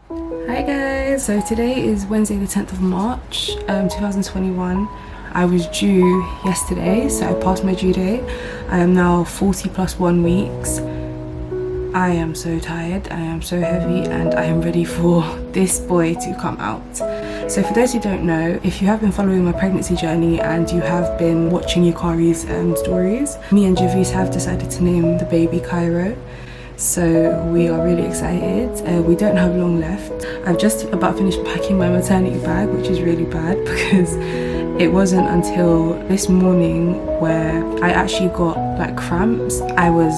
Hi guys, so today is Wednesday the 10th of March 2021. I was due yesterday, so I passed my due date. I am now 40 plus 1 weeks. I am so tired, I am so heavy, and I am ready for this boy to come out. So for those who don't know, if you have been following my pregnancy journey and you have been watching Yukari's stories, me and Javis have decided to name the baby Cairo. So we are really excited. We don't have long left. I've just about finished packing my maternity bag, which is really bad because it wasn't until this morning where I actually got like cramps. I was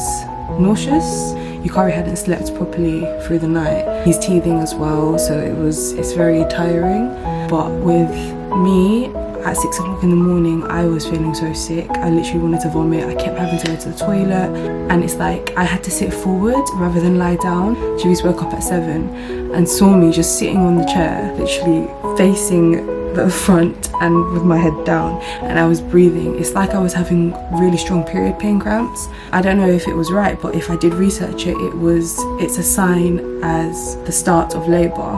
nauseous. Yukari hadn't slept properly through the night. He's teething as well, so it's very tiring. But with me, at 6 o'clock in the morning, I was feeling so sick. I literally wanted to vomit. I kept having to go to the toilet, and it's like I had to sit forward rather than lie down. Juice woke up at 7 and saw me just sitting on the chair, literally facing the front and with my head down, and I was breathing. It's like I was having really strong period pain cramps. I don't know if it was right, but if I did research it, it's a sign as the start of labour.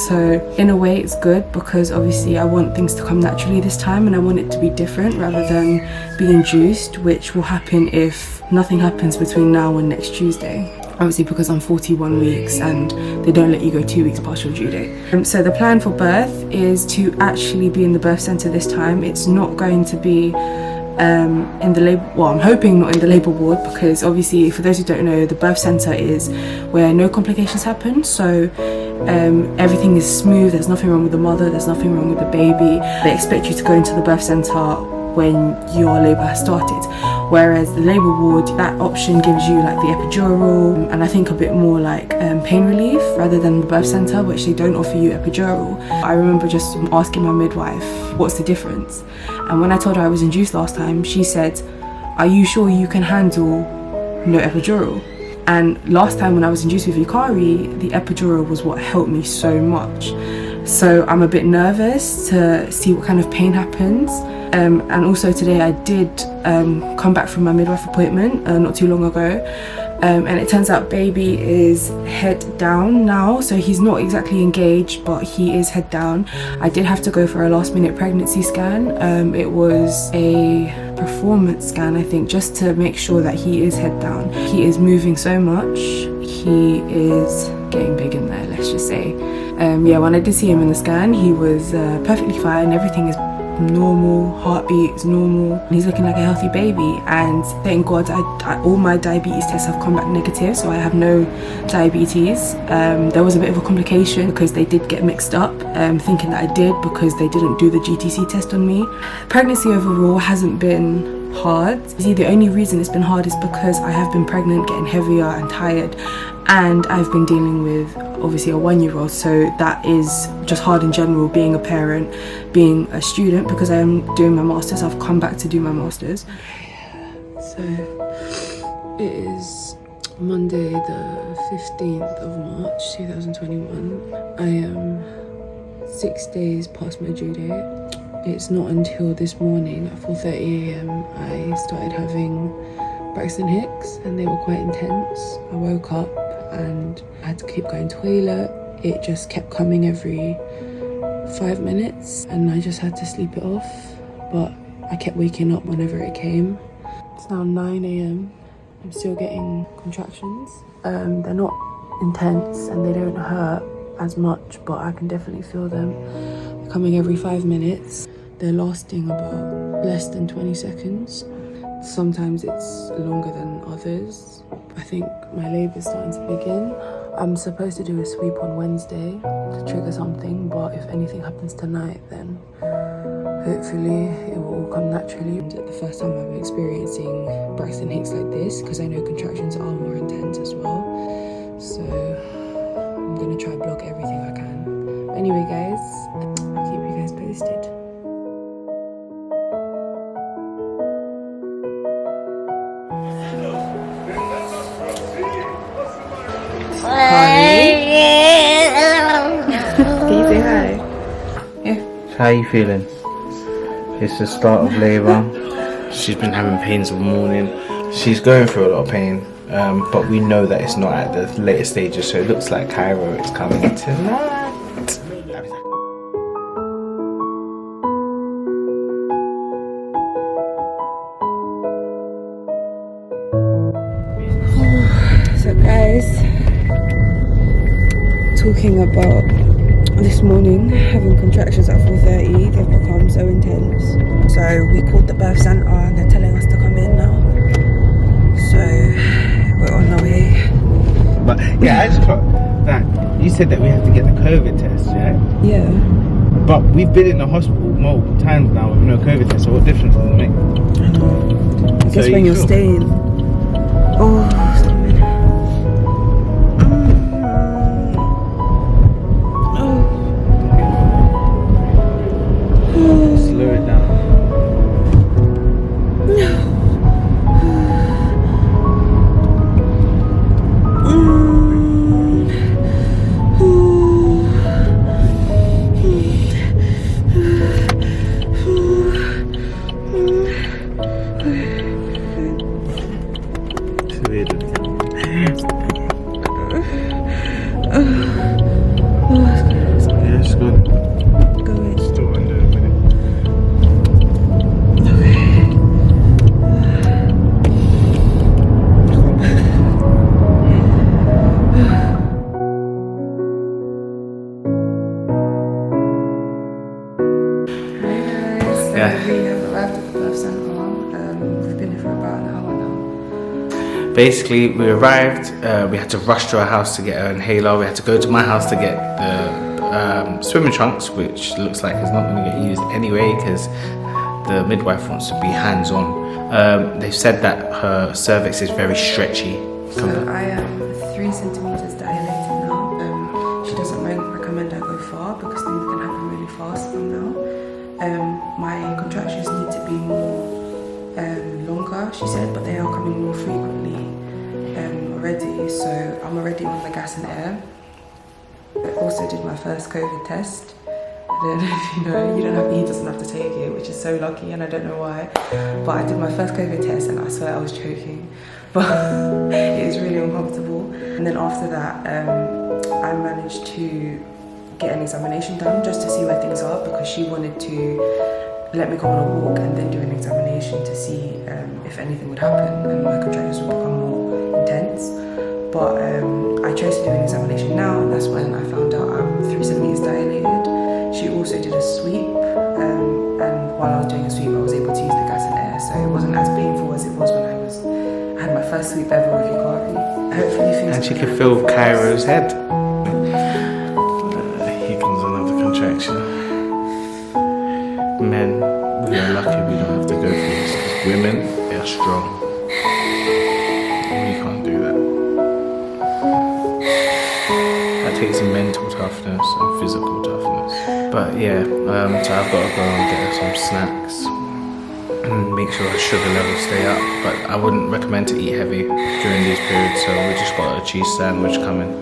So in a way it's good because obviously I want things to come naturally this time, and I want it to be different rather than be induced, which will happen if nothing happens between now and next Tuesday. Obviously because I'm 41 weeks and they don't let you go 2 weeks past your due date. So the plan for birth is to actually be in the birth centre this time. It's not going to be in the labour, well, I'm hoping not in the labour ward, because obviously for those who don't know, the birth centre is where no complications happen. So everything is smooth, there's nothing wrong with the mother, there's nothing wrong with the baby. They expect you to go into the birth centre when your labour has started, whereas the labour ward, that option gives you like the epidural and I think a bit more like pain relief rather than the birth centre, which they don't offer you epidural. I remember just asking my midwife, what's the difference? And when I told her I was induced last time, she said, are you sure you can handle no epidural? And last time when I was induced with Yukari, the epidural was what helped me so much. So I'm a bit nervous to see what kind of pain happens. And also today I did come back from my midwife appointment not too long ago. And it turns out baby is head down now, so he's not exactly engaged, but he is head down. I did have to go for a last minute pregnancy scan. It was a performance scan, I think, just to make sure that he is head down. He is moving so much. He is getting big in there, let's just say. Yeah, when I did see him in the scan, he was perfectly fine. Everything is normal, heartbeat is normal, he's looking like a healthy baby, and thank God all my diabetes tests have come back negative, so I have no diabetes. There was a bit of a complication because they did get mixed up, thinking that I did because they didn't do the GTC test on me. Pregnancy overall hasn't been hard. See, the only reason it's been hard is because I have been pregnant, getting heavier and tired, and I've been dealing with obviously a 1-year-old, so that is just hard in general, being a parent, being a student, because I am doing my masters. I've come back to do my masters. So it is Monday the 15th of March 2021. I am 6 days past my due date. It's not until this morning at 4:30 AM I started having Braxton Hicks, and they were quite intense. I woke up and I had to keep going to the toilet. It just kept coming every 5 minutes and I just had to sleep it off, but I kept waking up whenever it came. It's now 9 AM. I'm still getting contractions. They're not intense and they don't hurt as much, but I can definitely feel them. They're coming every 5 minutes. They're lasting about less than 20 seconds. Sometimes it's longer than others. I think my labour is starting to begin. I'm supposed to do a sweep on Wednesday to trigger something, but if anything happens tonight, then hopefully it will all come naturally. It's the first time I'm experiencing Braxton Hicks like this, because I know contractions are more intense as well. So I'm gonna try to block everything I can. But anyway guys, I'll keep you guys posted. Can you say hi? Yeah. How are you feeling? It's the start of labour. She's been having pains all morning. She's going through a lot of pain. but we know that it's not at the later stages, so it looks like Cairo is coming tonight. So guys, talking about this morning having contractions at 4:30, they've become so intense. So we called the birth centre and they're telling us to come in now. So we're on our way. But yeah, I just thought that you said that we have to get the COVID test, yeah? Yeah. But we've been in the hospital multiple times now with no COVID test, so what difference does it make? I know. I guess So when you you're feel- staying. Oh, stomach. Slow it down. It's weird. Yeah, it's good. Go ahead. Still under a minute. Hi guys, so Yeah. we have arrived at the birth centre. We've been here for about an hour now. Basically, we arrived, we had to rush to our house to get an inhaler. We had to go to my house to get the swimming trunks, which looks like it's not going to get used anyway because the midwife wants to be hands-on. They've said that her cervix is very stretchy. So I am 3 centimeters dilated now. She doesn't recommend I go far because things can happen really fast from now. My contractions need to be more longer, she said, but they are coming more frequently already. So I'm already on the gas and air. I also did my first COVID test. I don't know if you know, he doesn't have to take it, which is so lucky, and I don't know why. But I did my first COVID test and I swear I was choking. But it was really uncomfortable. And then after that, I managed to get an examination done just to see where things are because she wanted to let me go on a walk and then do an examination to see if anything would happen and my contractions would become more intense. But I chose to do an examination now, and that's when I found out I'm 3 centimeters dilated. She also did a sweep, and while I was doing a sweep, I was able to use the gas and air, so it wasn't as painful as it was when I had my first sweep ever with Hikari. Hopefully things. And she could feel Cairo's head. Here comes another contraction. Men, we are lucky we don't have to go through this because women, they're strong. We can't do that. That takes mental toughness and physical toughness. But yeah, so I've got to go and get her some snacks and make sure her sugar levels stay up. But I wouldn't recommend to eat heavy during these periods, so we just got a cheese sandwich coming.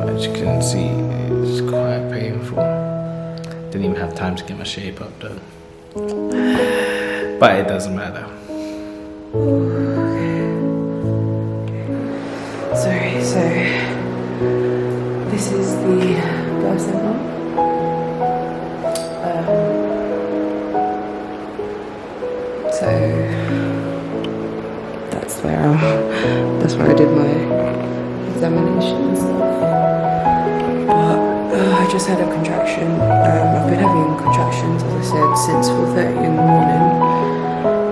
As you can see, it's quite painful. Didn't even have time to get my shape up though. But it doesn't matter. Sorry, so this is the birth center. So that's where I did my examination and stuff. But I just had a contraction. I've been having contractions, as I said, since 4:30 in the morning,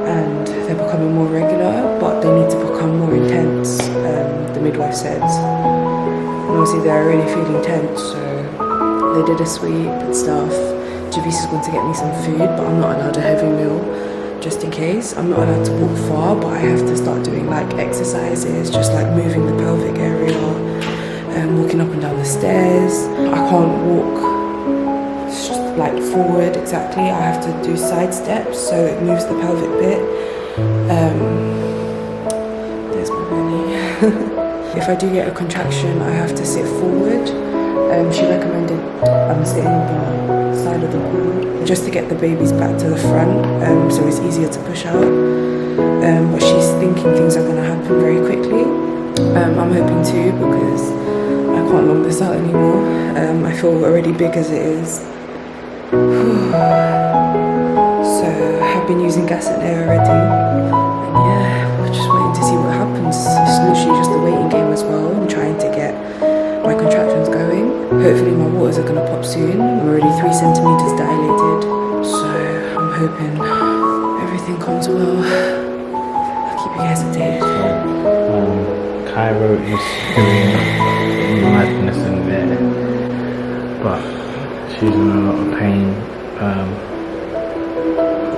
and they're becoming more regular, but they need to become more intense. The midwife said, and obviously they're already feeling tense, so they did a sweep and stuff. Javisa's going to get me some food, but I'm not allowed a heavy meal, just in case. I'm not allowed to walk far, but I have to start doing like exercises, just like moving the pelvic area, walking up and down the stairs. I can't walk like forward exactly. I have to do side steps, so it moves the pelvic bit. There's my belly. If I do get a contraction, I have to sit forward. She recommended sitting on the side of the pool just to get the babies back to the front, so it's easier to push out. but she's thinking things are going to happen very quickly. I'm hoping to, because I can't long this out anymore. I feel already big as it is. So I've been using gas and air already. And yeah, we're just waiting to see what happens. It's literally just the waiting game as well. I'm trying to get my contractions going. Hopefully my waters are going to pop soon. I'm already 3 centimeters dilated. So I'm hoping everything comes well. I'll keep you guys updated. Cairo is doing madness in there, but she's in a lot of pain.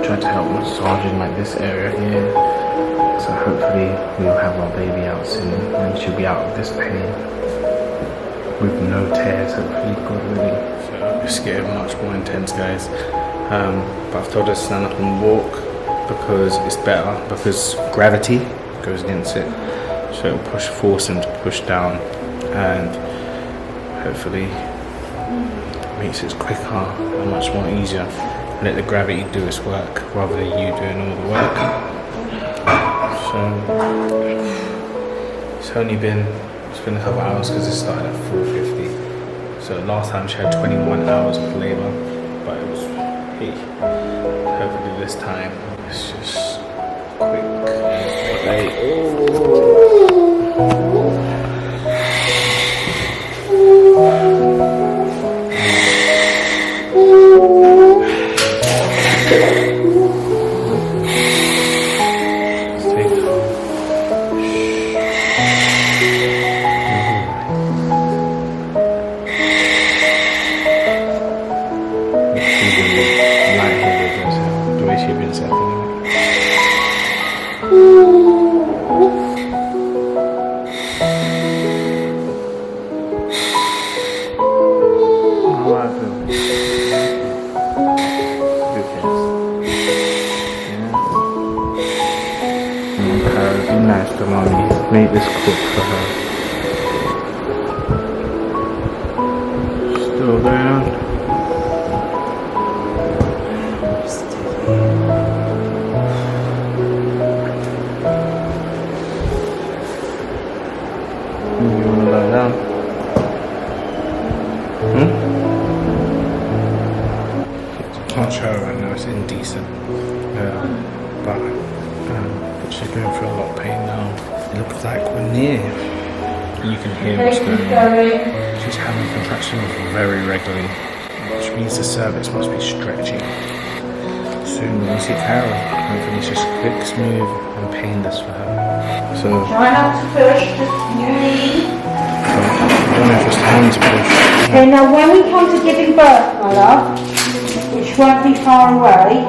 Tried to help massaging like this area here, so hopefully we'll have our baby out soon and she'll be out of this pain with no tears, hopefully, God willing. So it's getting much more intense, guys. But I've told her to stand up and walk because it's better, because gravity goes against it, so it'll force him to push down, and hopefully makes it quicker and much more easier. Let the gravity do its work rather than you doing all the work. So it's been a couple hours because it started at 4:50. So last time she had 21 hours of labour, but it was hopefully this time it's just quick. Nice to mommy. Made this quick for her. Still down. You wanna lie down? Can't show her right now, it's indecent. But she's going through a lot of pain now. It looks like we're near. You can hear what's going on. She's having contractions very regularly, which means the cervix must be stretching. Soon we'll see Carol. Hopefully it's just quick, smooth and painless for her. So Try not to push, just knee. I don't know if it's time to push. Okay, now when we come to giving birth, my love, which won't be far away.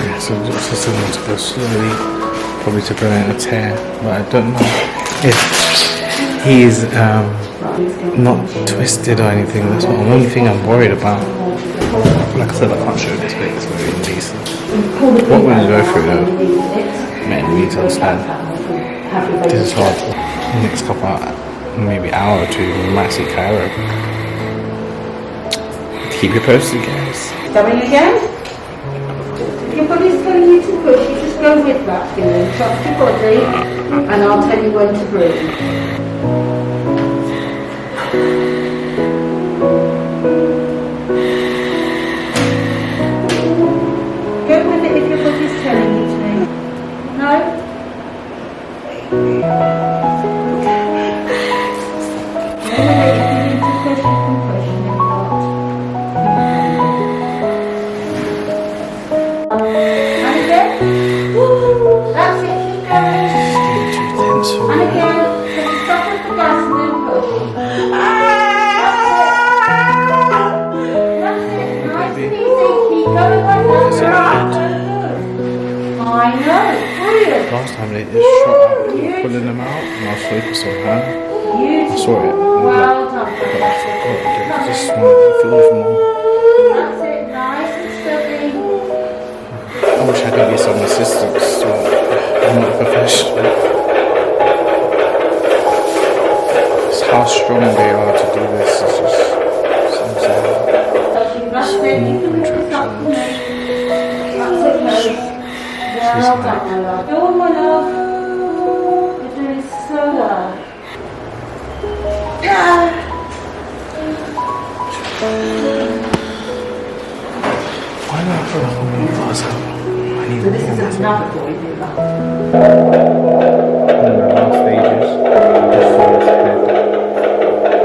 Yeah, so just something to go slowly, probably to prevent a tear, but I don't know if he's not twisted or anything. That's the only thing I'm worried about. Like I said, I can't show this bit, it's very indecent. What we're going to go through though, man, we need to understand, this is hard. The next couple of, maybe hour or two, we might see Cairo. Keep you posted, guys. Coming again? If your body's telling you to push, you just go with that feeling. Trust your body, and I'll tell you when to breathe. Go with it if your body's telling you to. No? If you need to push, you can push, and if not, and again. Woo! That's it, keep going. And again, so you stop at the gas and then push. That's it, nice and easy. Keep going like that. I know, brilliant. Last time they just shot out, pulling them out, and I was focused on her. I saw it. Well done. But I forgot. I just want to feel it more. That's it, nice and steady. I wish I could get some assistance. So I'm not professional. It's how strong they are to do this. It's just something. That's it, you can lift it up to me. That's it, Mary. Yeah. Well done, my love. Go on, my love. You're doing so well. Why do I feel like I'm going to pass out? I need So this is another boy, Viva. in the last stages. Just saw his head.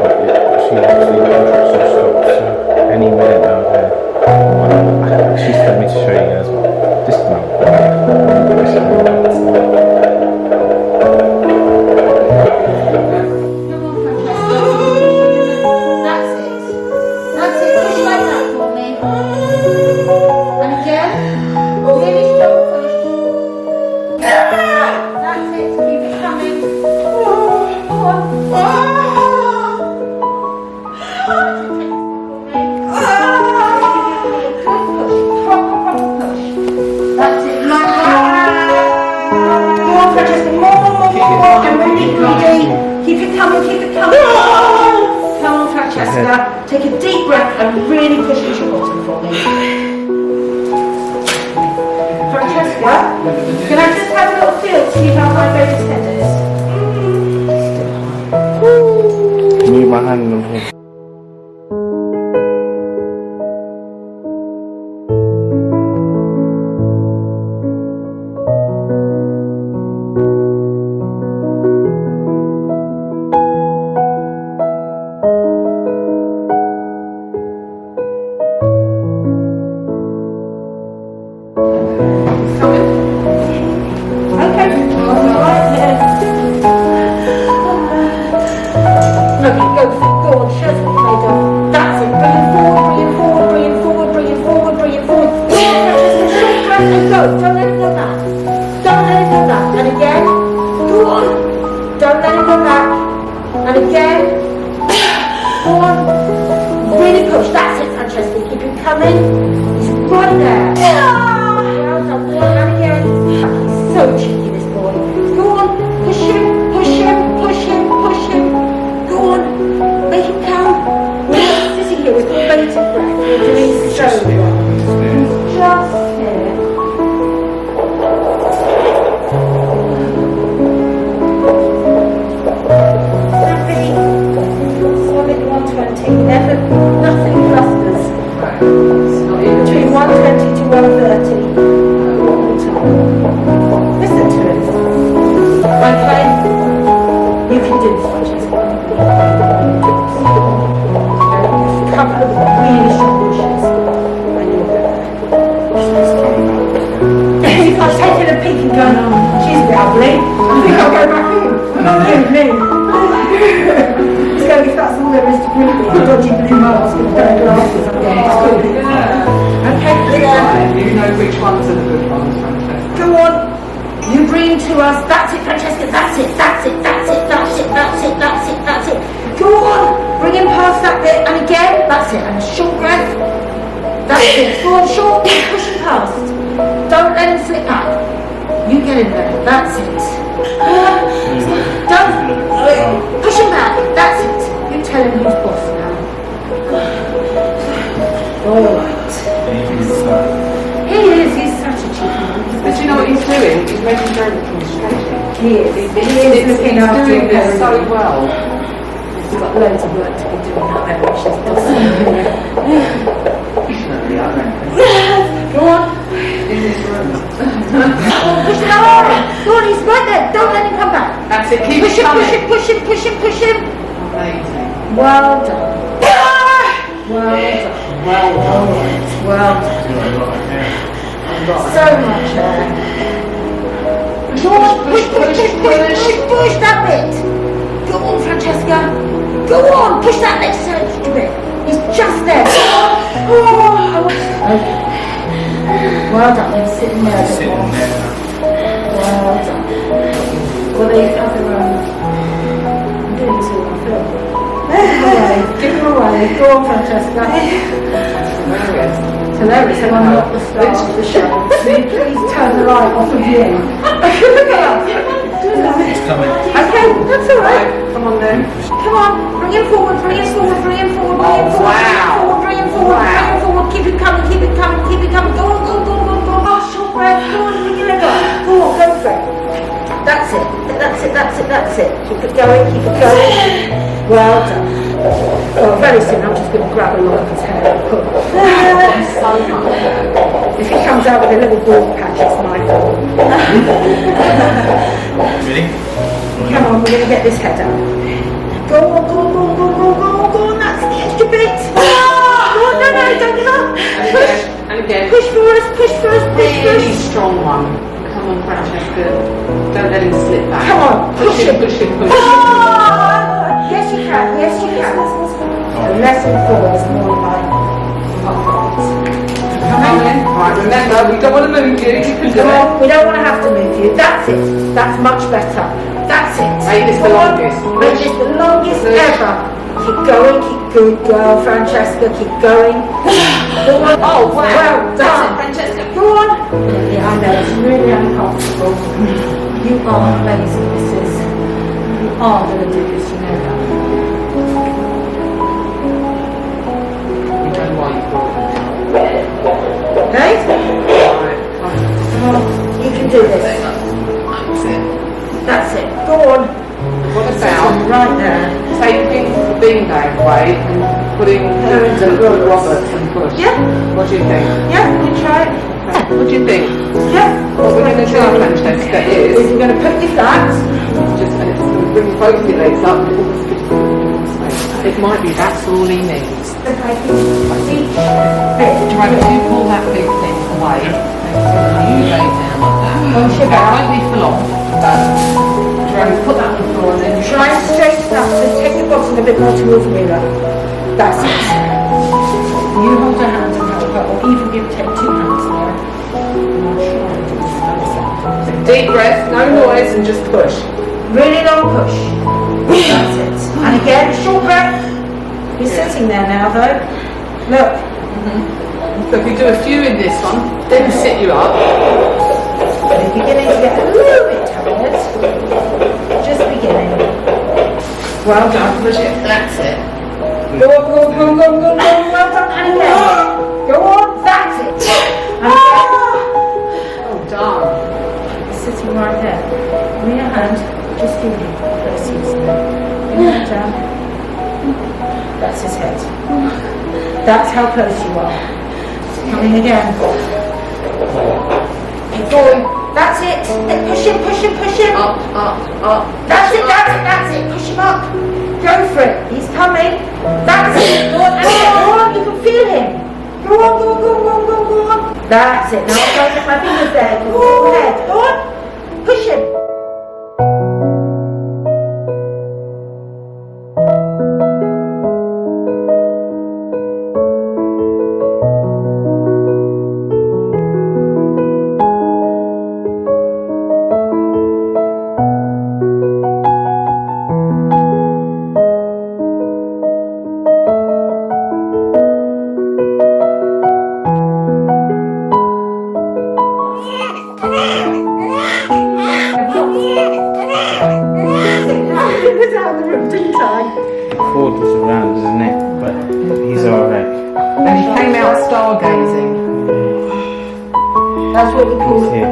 But yeah, she actually contraction stopped. So any minute now, she's told me to show you guys. This is now. That's it. That's it. Push like that for me. And again. Really slow push. That's it. Keep it coming. Go on. That's it. Like that. Go on, Francesca. More. And repeat. Keep it coming. Keep it coming. Come on, Francesca. Take a deep breath and really push into your bottom for me. Francesca, can I just have a little feel to see how high Baby's head is? Move my hand on him. Keep it coming, keep it coming, keep it coming. Go on, go on, go on, go on, go on. Short breath, go on, bring your leg up. on, go for it. That's it. That's it. That's it. That's it. Keep it going. Keep it going. Well done. Oh, very soon I'm just going to grab a lock of his hair and pull. If he comes out with a little bald patch, it's my fault. Ready? Come on, we're going to get this head up. Go on, go on, go on, go on, go on, go on, go on. That's the extra bit. Go on, no, no, don't give up. Push. And again. Push for us, push for us, push for Really us. strong one. Come on, Francesca. Don't let him slip back. Come on, push him, it. push him, push him. Yes, you can, yes, you can. The lesson 4 is more like upright. Come on then. Right, remember, we don't want to move you. You can do Come it. on, we don't want to have to move you. That's it. That's much better. That's it. Make this the Come on. longest. Make this the longest Push. ever. Keep going, keep good girl, Francesca, keep going. Go on. Oh, wow. Well That's done. it, Francesca. Go on. Yeah, I know, it's really uncomfortable. You are amazing, Mrs. You are going to do this, you know that. You know why you brought him. Right? Right, come on. Come on, you can do this. That's it. That's it. Go on. What Sit about on right there. taking the beanbag away and putting Her into the Roberts. Roberts and push? Yeah. What do you think? Yeah, you try it. What do you think? Yeah. What we're going to do, Francesca, Is is you're going to put your flat. just and it's going to bring both your legs up. It might be that's all he needs. Okay. See? Bit. Right, if you pull that big thing away, you lay down like that. Oh, shit. That won't be for long, but put that on the floor and then you Try and straighten up. So take your bottom a bit more towards the mirror. That's it. You hold her hand and help her, or even you take 2 hands there. And I'll try and do this other side. deep breath, no noise, and just push. Really long push. That's it. And again, short breath. You're sitting there now though. Look. So if you do a few in this one, then sit you up. You're beginning to get a little bit tired. Just beginning. Well done. Push it. That's it. Go on, go on, go on, go on, go on, go on. Well done. And again. Go on. That's it. And again. Oh, darn. Sitting right there. With your hand, just give me. Let's see his head. Bring it down. That's his head. That's how close you are. Coming again. Keep going. That's it. Push him, push him, push him. Up, up, up. That's it, that's it, that's it. Push him up. Go for it. He's coming. That's it. Go on, and again. Go on, you can feel him. Go on, go on, go on, go on, go on, go on. That's it. Now I'm going to get my fingers there. Go ahead. Go on. Push him. Cord was around his neck, but he's alright. And he came out stargazing. That's what we call Okay.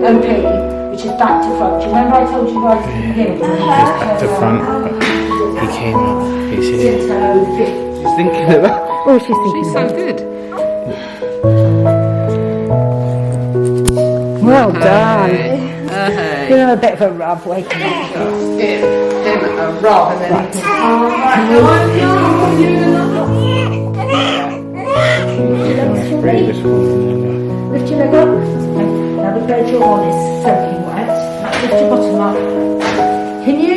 OP, which is back to front. Do you remember I told you guys at the beginning? He's back to front, but he came out. He's here. He's thinking about. Oh, she's thinking. She's so good. Well done. Hey. Give him a bit of a rub, waking up. Give him a rub and then he can... Bravest one. Lift your leg up. Okay. Now the bed you're on is soaking wet. Lift your bottom up. Can you,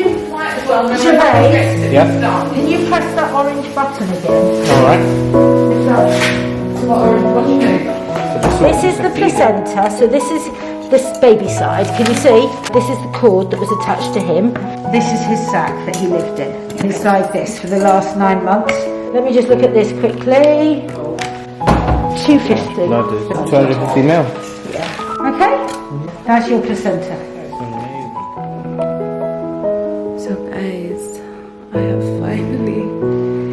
Sinead, Yeah. can you press that orange button again? Alright. Lift up. What do you do? This is the placenta, so this is this baby side. Can you see? This is the cord that was attached to him. This is his sac that he lived in. It's like this for the last 9 months. Let me just look at this quickly. 250. Blood is 250 mil. Yeah. Okay? That's your placenta. So guys, I have finally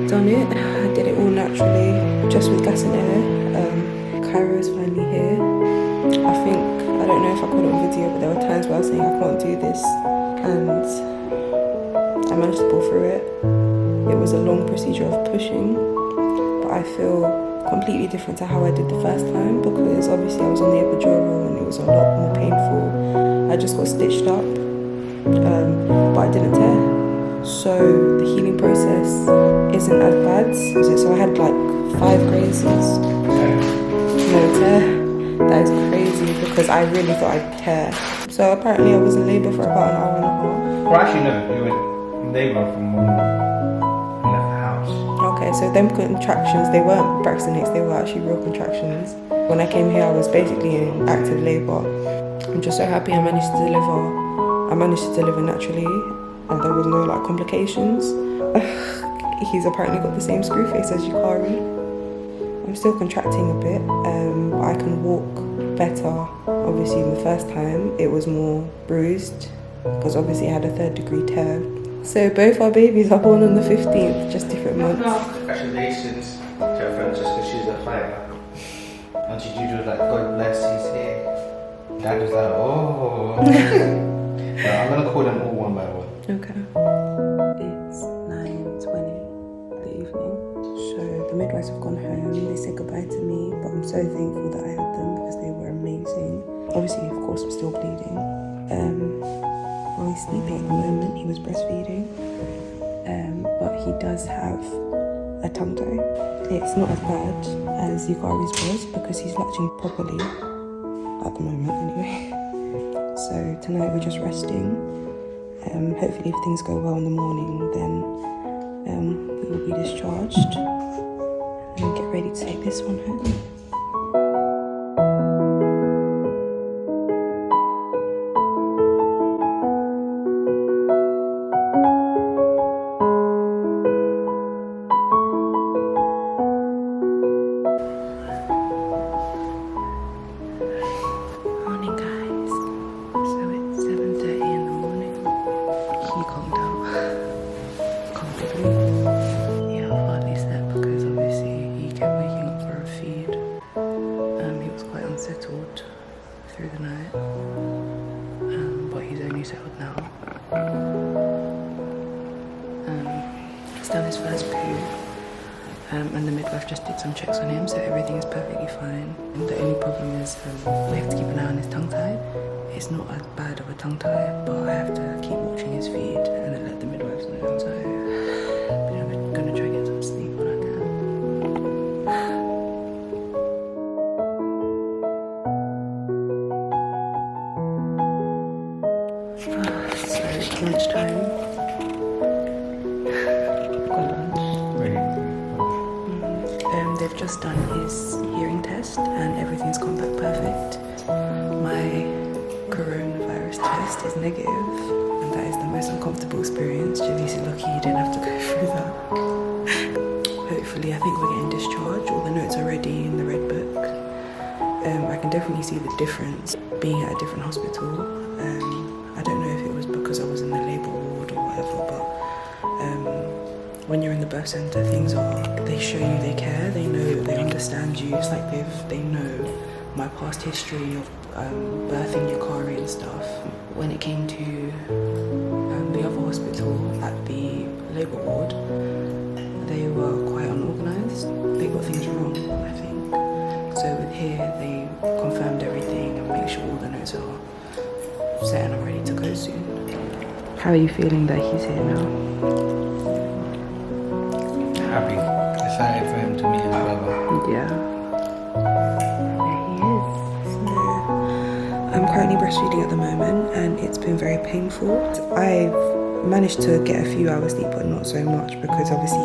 done it. I did it all naturally, just with gas and air. Cairo is finally here. I think I don't know if I caught it on video, but there were times where I was saying I can't do this, and I managed to pull through it. It was a long procedure of pushing, but I feel completely different to how I did the first time, because obviously I was on the epidural and it was a lot more painful. I just got stitched up, but I didn't tear. So the healing process isn't as bad. So I had like 5 grazes, no tear. That is crazy, because I really thought I'd tear. So apparently I was in labour for about an hour and a half. Well, actually, no, you were in labour from when you left the house. Okay, so them contractions, they weren't Braxton Hicks, they were actually real contractions. When I came here, I was basically in active labour. I'm just so happy I managed to deliver. I managed to deliver naturally, and there was no like complications. He's apparently got the same screw face as Yukari. I'm still contracting a bit, but I can walk better. Obviously, the first time it was more bruised, because obviously I had a 3rd degree tear. So both our babies are born on the 15th, just different months. Congratulations to her friend, just because she's a fighter. Auntie Juju was like, God bless, he's here. Dad was like, oh. So I'm going to call them all one by one. Okay. It's 9:20 the evening. So the midwives have gone home. They said goodbye to me, but I'm so thankful that I had them because they were amazing. Obviously, of course, I'm still bleeding. Well, he's sleeping at the moment. He was breastfeeding, but he does have a tongue tie. It's not as bad as Yukari's was because he's latching properly at the moment anyway. So tonight we're just resting. Hopefully if things go well in the morning, then we will be discharged and get ready to take this one home. Through the night, but he's only settled now. He's done his first poo, and the midwife just did some checks on him, so everything is perfectly fine. And the only problem is we have to keep an eye on his tongue tie. It's not as bad of a tongue tie, but I have to keep watching his feed and then let the midwives know. So I'm gonna try to get some sleep when I can. So lunchtime. Got lunch. They've just done his hearing test and everything's gone back perfect. My coronavirus test is negative, and that is the most uncomfortable experience. Jalees is lucky he didn't have to go through that. Hopefully, I think we're getting discharged. All the notes are ready in the red book. I can definitely see the difference being at a different hospital. I don't know if it was because I was in the labour ward or whatever, but when you're in the birth centre, they show you they care, they know, they understand you. It's like they know my past history of birthing Yukari and stuff. When it came to the other hospital at the labour ward, they were quite unorganised. They got things wrong, I think. So with here, they confirmed everything and make sure all the notes are set and I'm ready to go soon. How are you feeling that he's here now? Happy. Excited for him to meet his brother. Yeah. There he is. So, I'm currently breastfeeding at the moment and it's been very painful. I've managed to get a few hours sleep, but not so much because obviously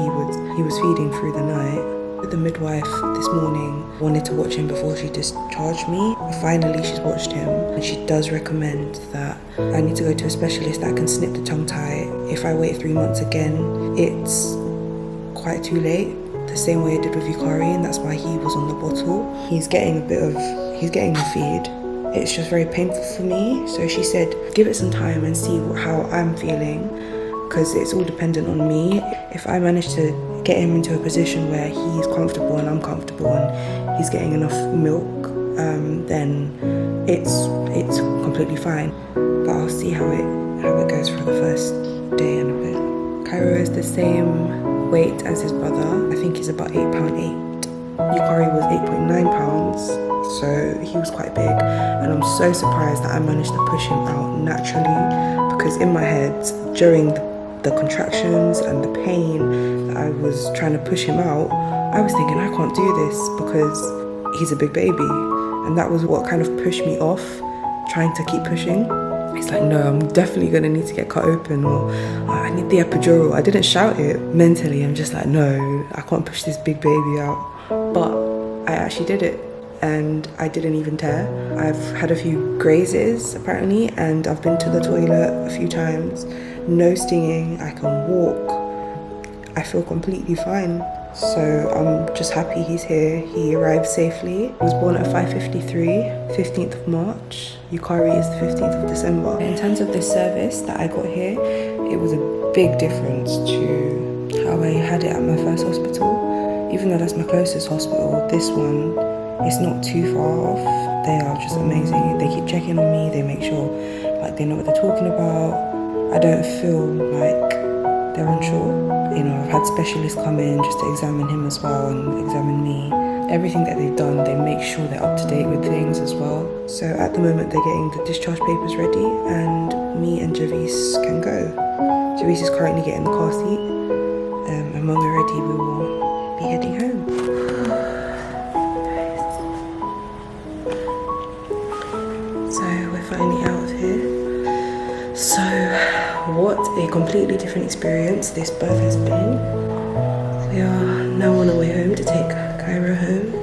he was feeding through the night. The midwife this morning wanted to watch him before she discharged me. Finally, she's watched him and she does recommend that I need to go to a specialist that can snip the tongue tie. If I wait 3 months again, it's quite too late. The same way I did with Yukari, and that's why he was on the bottle. He's getting the feed. It's just very painful for me. So she said, give it some time and see how I'm feeling, because it's all dependent on me. If I manage to get him into a position where he's comfortable and I'm comfortable and he's getting enough milk then it's completely fine. But I'll see how it goes for the first day and a bit. Cairo is the same weight as his brother. I think he's about £8.8. Yukari was £8.9, so he was quite big, and I'm so surprised that I managed to push him out naturally, because in my head, during the contractions and the pain that I was trying to push him out, I was thinking I can't do this because he's a big baby, and that was what kind of pushed me off trying to keep pushing. It's like, no, I'm definitely gonna need to get cut open, or I need the epidural. I didn't shout it mentally. I'm just like, no, I can't push this big baby out. But I actually did it, and I didn't even tear. I've had a few grazes apparently, and I've been to the toilet a few times. No stinging, I can walk. I feel completely fine. So I'm just happy he's here. He arrived safely. He was born at 5:53, 15th of March. Yukari is the 15th of December. In terms of this service that I got here, it was a big difference to how I had it at my first hospital. Even though that's my closest hospital, this one is not too far off. They are just amazing. They keep checking on me. They make sure like they know what they're talking about. I don't feel like they're unsure. You know, I've had specialists come in just to examine him as well and examine me. Everything that they've done, they make sure they're up to date with things as well. So at the moment they're getting the discharge papers ready, and me and Javis can go. Javis is currently getting the car seat, and when we're ready we will be heading home. So we're finally out of here. So what a completely different experience this birth has been. We are now on our way home to take Cairo home.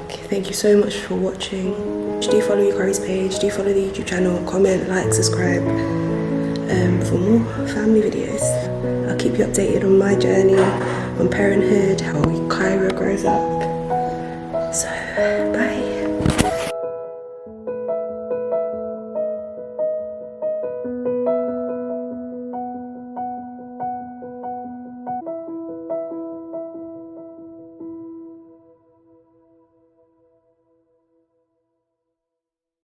Okay, thank you so much for watching. Do follow Yukari's page, do follow the YouTube channel, comment, like, subscribe for more family videos. I'll keep you updated on my journey, on parenthood, how Cairo grows up. So, bye.